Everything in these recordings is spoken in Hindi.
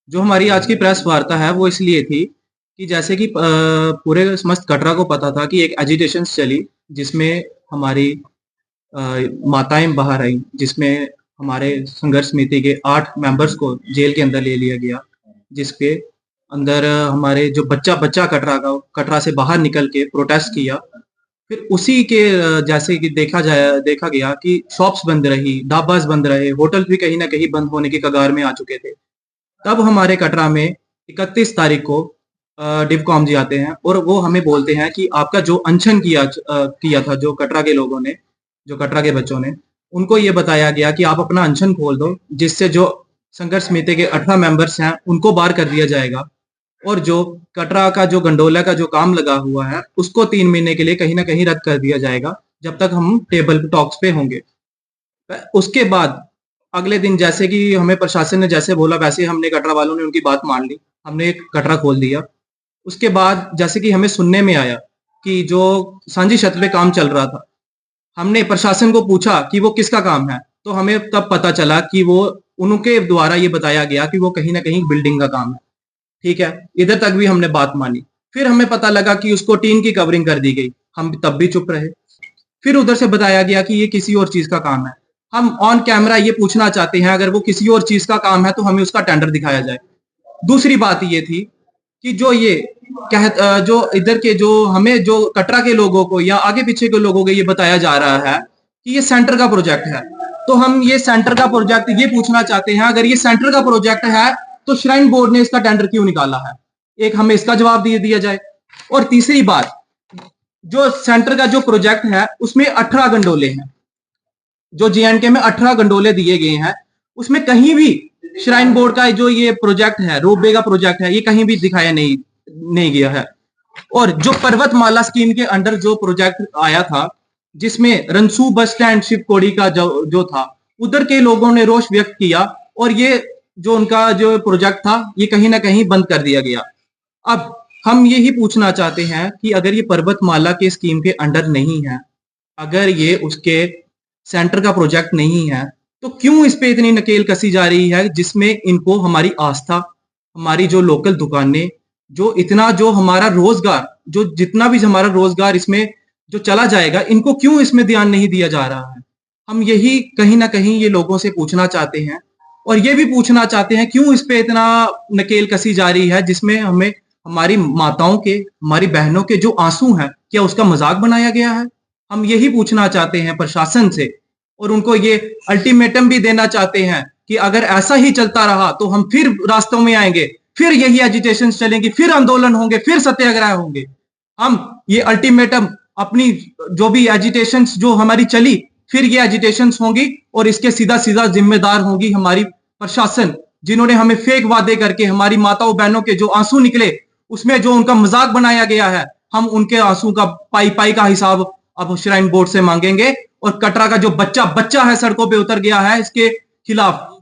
जो हमारी आज की प्रेस वार्ता है वो इसलिए थी कि जैसे कि पूरे समस्त कटरा को पता था कि एक एजिटेशन चली जिसमें हमारी अ, माताएं बाहर आई, जिसमें हमारे संघर्ष समिति के 8 मेंबर्स को जेल के अंदर ले लिया गया, जिसके अंदर हमारे जो बच्चा बच्चा कटरा से बाहर निकल के प्रोटेस्ट किया। फिर उसी के जैसे कि देखा गया कि शॉप्स बंद रही, ढाबास बंद रहे, होटल भी कहीं ना कहीं बंद होने की कगार में आ चुके थे। तब हमारे कटरा में 31 तारीख को डिवकॉम जी आते हैं और वो हमें बोलते हैं कि आपका जो अनशन किया था, जो कटरा के लोगों ने, जो कटरा के बच्चों ने, उनको ये बताया गया कि आप अपना अनशन खोल दो, जिससे जो संघर्ष समिति के 18 मेंबर्स हैं उनको बाहर कर दिया जाएगा और जो कटरा का जो गंडोला का जो काम लगा हुआ है उसको 3 महीने के लिए कहीं ना कहीं रद्द कर दिया जाएगा, जब तक हम टेबल टॉक्स पे होंगे। उसके बाद अगले दिन जैसे कि हमें प्रशासन ने जैसे बोला वैसे हमने कटरा वालों ने उनकी बात मान ली, हमने एक कटरा खोल दिया। उसके बाद जैसे कि हमें सुनने में आया कि जो सांझी छत पे काम चल रहा था, हमने प्रशासन को पूछा कि वो किसका काम है, तो हमें तब पता चला कि वो उनके द्वारा ये बताया गया कि वो कहीं ना कहीं बिल्डिंग का काम है। ठीक है, इधर तक भी हमने बात मानी। फिर हमें पता लगा कि उसको टीन की कवरिंग कर दी गई, हम तब भी चुप रहे। फिर उधर से बताया गया कि ये किसी और चीज का काम है। हम ऑन कैमरा ये पूछना चाहते हैं, अगर वो किसी और चीज का काम है तो हमें उसका टेंडर दिखाया जाए। दूसरी बात ये थी कि जो इधर के जो हमें जो कटरा के लोगों को या आगे पीछे के लोगों को ये बताया जा रहा है कि ये सेंटर का प्रोजेक्ट है, तो हम ये सेंटर का प्रोजेक्ट ये पूछना चाहते हैं, अगर ये सेंटर का प्रोजेक्ट है तो श्राइन बोर्ड ने इसका टेंडर क्यों निकाला है? एक हमें इसका जवाब दिया जाए। और तीसरी बात, जो सेंटर का जो प्रोजेक्ट है उसमें 18 गंडोले हैं, जो जेएंडके में 18 गंडोले दिए गए हैं, उसमें कहीं भी श्राइन बोर्ड का जो ये प्रोजेक्ट है, रोपवे का प्रोजेक्ट है, ये कहीं भी दिखाया नहीं गया है। और जो पर्वतमाला स्कीम के अंडर जो प्रोजेक्ट आया था, जिसमें रनसू बस स्टैंड शिवकोड़ी का जो था, उधर के लोगों ने रोष व्यक्त किया और ये जो उनका जो प्रोजेक्ट था ये कहीं ना कहीं बंद कर दिया गया। अब हम यही पूछना चाहते हैं कि अगर ये पर्वतमाला के स्कीम के अंडर नहीं है, अगर ये उसके सेंटर का प्रोजेक्ट नहीं है, तो क्यों इस पे इतनी नकेल कसी जा रही है, जिसमें इनको हमारी आस्था, हमारी जो लोकल दुकानें, जो इतना जो हमारा रोजगार, जो जितना भी हमारा रोजगार इसमें जो चला जाएगा, इनको क्यों इसमें ध्यान नहीं दिया जा रहा है? हम यही कहीं ना कहीं ये लोगों से पूछना चाहते हैं और ये भी पूछना चाहते हैं क्यों इस पे इतना नकेल कसी जा रही है, जिसमें हमें हमारी माताओं के, हमारी बहनों के जो आंसू हैं, क्या उसका मजाक बनाया गया है? हम यही पूछना चाहते हैं प्रशासन से और उनको ये अल्टीमेटम भी देना चाहते हैं कि अगर ऐसा ही चलता रहा तो हम फिर रास्तों में आएंगे, फिर यही एजिटेशन चलेंगी, फिर आंदोलन होंगे, फिर सत्याग्रह होंगे। हम ये अल्टीमेटम अपनी जो भी एजिटेशन जो हमारी चली, फिर ये एजिटेशन होंगी और इसके सीधा सीधा जिम्मेदार होगी हमारी प्रशासन, जिन्होंने हमें फेक वादे करके हमारी माताओं बहनों के जो आंसू निकले उसमें जो उनका मजाक बनाया गया है, हम उनके आंसू का पाई पाई का हिसाब अब श्राइन बोर्ड से मांगेंगे और कटरा का जो बच्चा बच्चा है सड़कों पे उतर गया है इसके खिलाफ।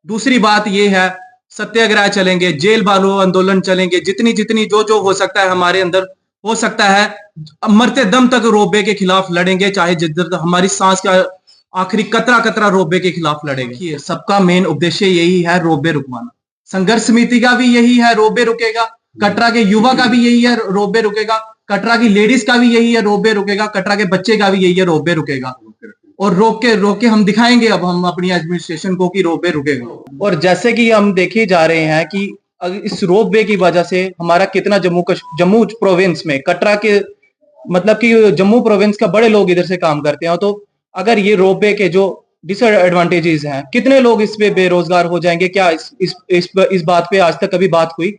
दूसरी बात यह है, सत्याग्रह चलेंगे, जेल बालो आंदोलन चलेंगे, जितनी जितनी जो जो हो सकता है हमारे अंदर हो सकता है, मरते दम तक रोबे के खिलाफ लड़ेंगे, चाहे जिधर तक हमारी सांस का आखिरी कतरा कतरा रोबे के खिलाफ लड़ेंगे। सबका मेन उद्देश्य यही है, रोबे रुकवाना। संघर्ष समिति का भी यही है, रोबे रुकेगा। कटरा के युवा का भी यही है, रोबे रुकेगा। कटरा की लेडीज का भी यही है, रोबे रुकेगा। कटरा के बच्चे का भी यही है, रोबे रुकेगा। और रोक के हम दिखाएंगे अब हम अपनी एडमिनिस्ट्रेशन को कि रोपवे रुकेगा। और जैसे कि हम देखे जा रहे हैं कि इस रोपवे की वजह से हमारा कितना जम्मू प्रोविंस में, कटरा के मतलब कि जम्मू प्रोविंस का बड़े लोग इधर से काम करते हैं, तो अगर ये रोपवे के जो डिसएडवांटेजेस हैं, कितने लोग इस पे बेरोजगार हो जाएंगे? क्या इस बात पे आज तक कभी बात हुई?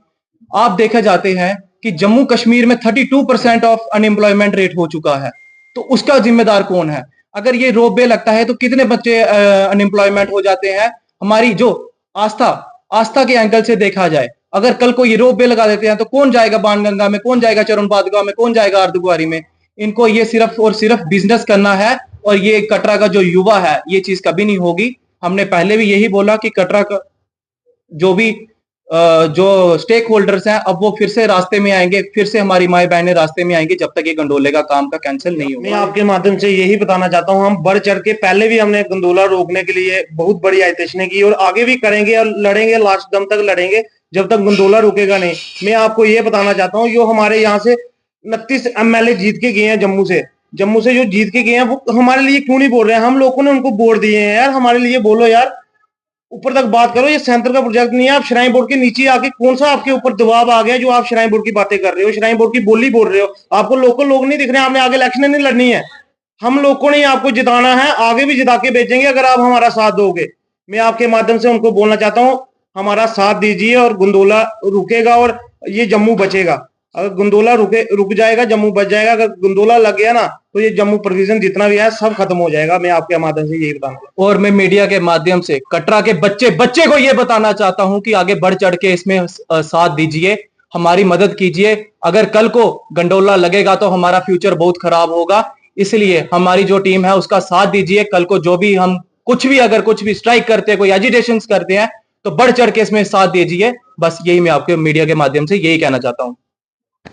आप देखा जाते हैं कि जम्मू कश्मीर में 32% ऑफ अनएम्प्लॉयमेंट रेट हो चुका है, तो उसका जिम्मेदार कौन है? अगर ये रोपवे लगता है तो कितने बच्चे अनएम्प्लॉयमेंट हो जाते हैं? हमारी जो आस्था के एंगल से देखा जाए, अगर कल को ये रोपवे लगा देते हैं तो कौन जाएगा बाणगंगा में, कौन जाएगा चरण पादुका में, कौन जाएगा अर्धकुंवारी में? इनको ये सिर्फ और सिर्फ बिजनेस करना है और ये कटरा का जो युवा है ये चीज कभी नहीं होगी। हमने पहले भी यही बोला कि कटरा का जो भी जो स्टेक होल्डर्स हैं अब वो फिर से रास्ते में आएंगे, फिर से हमारी माए बहनें रास्ते में आएंगी, जब तक ये गंडोले का काम का कैंसिल नहीं होगा। मैं आपके माध्यम से यही बताना चाहता हूं, हम बढ़ चढ़ के पहले भी हमने गंडोला रोकने के लिए बहुत बड़ी आयतशनें की और आगे भी करेंगे और लड़ेंगे, लास्ट दम तक लड़ेंगे जब तक गंदौला रुकेगा नहीं। मैं आपको ये बताना चाहता हूँ, जो हमारे यहाँ से 29 एमएलए जीत के गए हैं जम्मू से जो जीत के गए हैं, वो हमारे लिए क्यों नहीं बोल रहे हैं? हम लोगों ने उनको वोट दिए हैं यार, हमारे लिए बोलो यार, ऊपर तक बात करो। ये सेंटर का प्रोजेक्ट नहीं है। आप श्राइन बोर्ड के नीचे आके कौन सा आपके ऊपर दबाव आ गया जो आप श्राइन बोर्ड की बातें कर रहे हो, श्राइन बोर्ड की बोली बोल रहे हो? आपको लोकल लोग नहीं दिख रहे हैं? आपने आगे इलेक्शन नहीं लड़नी है? हम लोगों ने आपको जिताना है, आगे भी जिता के भेजेंगे अगर आप हमारा साथ दोगे। मैं आपके माध्यम से उनको बोलना चाहता हूँ, हमारा साथ दीजिए और गंदौला रुकेगा और ये जम्मू बचेगा। अगर गंदौला रुक जाएगा, जम्मू बच जाएगा। अगर गंदौला लग गया ना, तो ये जम्मू प्रोविजन जितना भी है सब खत्म हो जाएगा। मैं आपके माध्यम से यही बताना। और मैं मीडिया के माध्यम से कटरा के बच्चे को ये बताना चाहता हूं कि आगे बढ़ चढ़ के इसमें साथ दीजिए, हमारी मदद कीजिए। अगर कल को गंडोला लगेगा तो हमारा फ्यूचर बहुत खराब होगा, इसलिए हमारी जो टीम है उसका साथ दीजिए। कल को जो भी हम अगर कुछ भी स्ट्राइक करते हैं, कोई एजिटेशन करते हैं, तो बढ़ चढ़ के इसमें साथ दीजिए। बस यही मैं आपके मीडिया के माध्यम से यही कहना चाहता हूं।